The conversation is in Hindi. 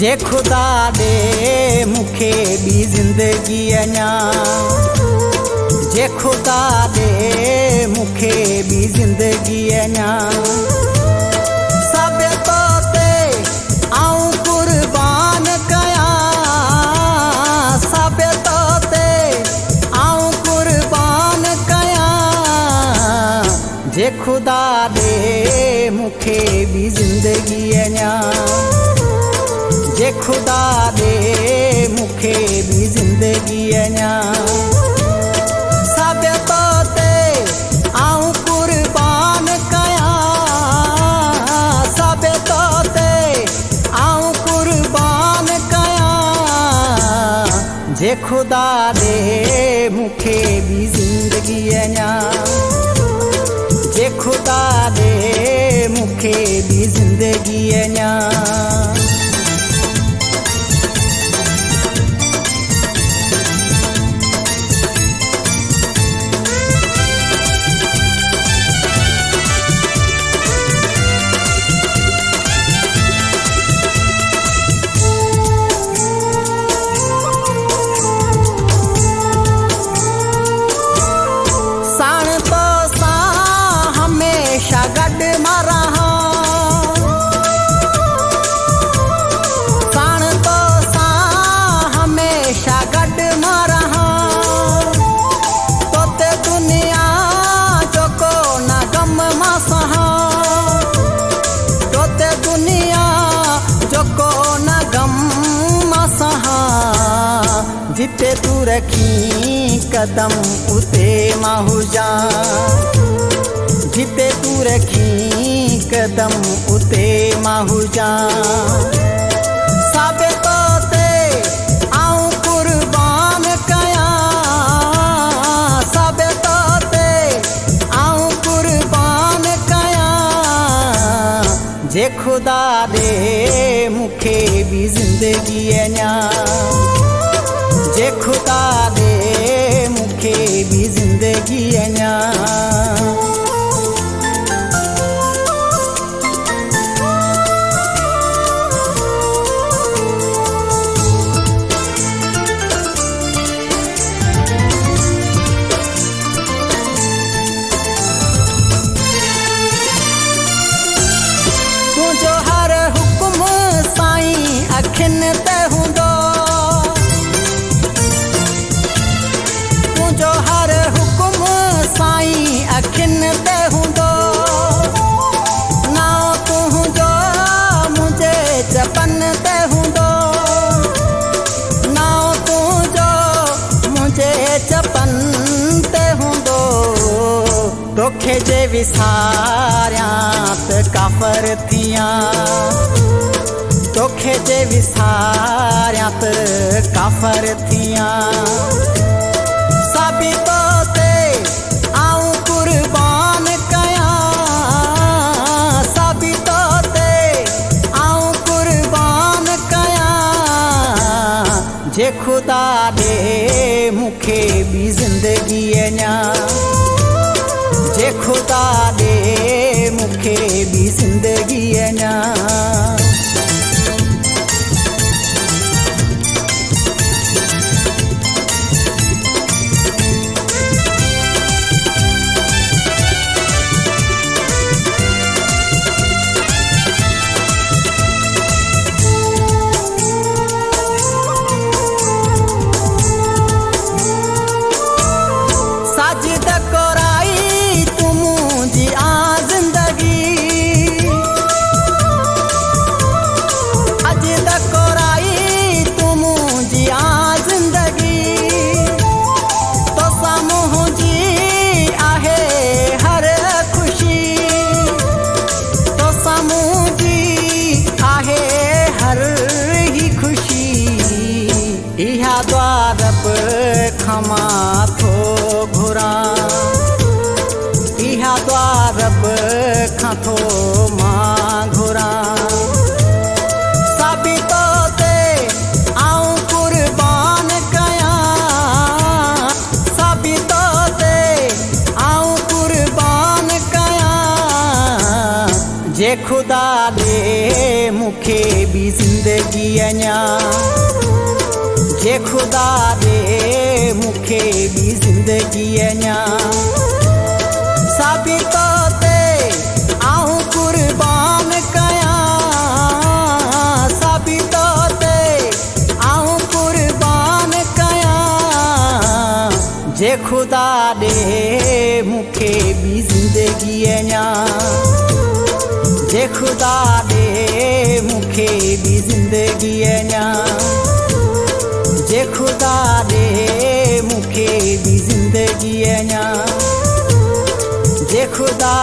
जे खुदा दे मुखे भी जिंदगी अञा, जे खुदा दे मुखे भी जिंदगी अञा। सब तो ते आऊं कुर्बान कया, सब तो ते आऊं कुर्बान कया। जे खुदा दे मुखे भी जिंदगी अञा, जे खुदा दे मुखे भी जिंदगी अञा। सब तो ते आऊं कुर्बान कया, सब तो ते आऊं कुर्बान कया। जे खुदा दे मुखे भी जिंदगी अञा, जे खुदा दे मुखे भी जिंदगी अञा। जिते तू रखी कदम उते माहू जा, जिते तू रखी कदम उते माहू जा। सब तो ते आऊं कुर्बान कया, सब तो ते आऊं कुर्बान कया। जे खुदा दे मुखे भी जिंदगी अञा, जे खुदा दे मुखे भी जिंदगी अञा। तुझो हर हुक्म साईं अखिन ते हूंदो, तुझो हर हुक्म साईं अखिन ते हूंदो। नाओ तुझो मुझे जपन ते हूंदो, नाओ तुझो मुझे जपन ते हूंदो। तोखे जे विसारिया त काफ़र थिया, तोखे जे विसारिया त काफ़र थिया। सब तो ते आऊं कुर्बान कया, सब तो ते आऊं कुर्बान कया। जे खुदा दे मुखे भी जिंदगी अञा, जे खुदा दे मुखे भी जिंदगी अञा। साजिद कोराई तू मुझी आ जिंदगी, खुदा दे मुखे भी जिंदगी अञा जे खुदा दे मुखे भी जिंदगी अञा साबित ते आऊं कुर्बान कया साबित ते आऊं कुर्बान कया जे खुदा दे मुखे भी जिंदगी अञा जे खुदा दे मुखे भी जिंदगी अञा जे खुदा दे मुखे भी जिंदगी अञा जे खुदा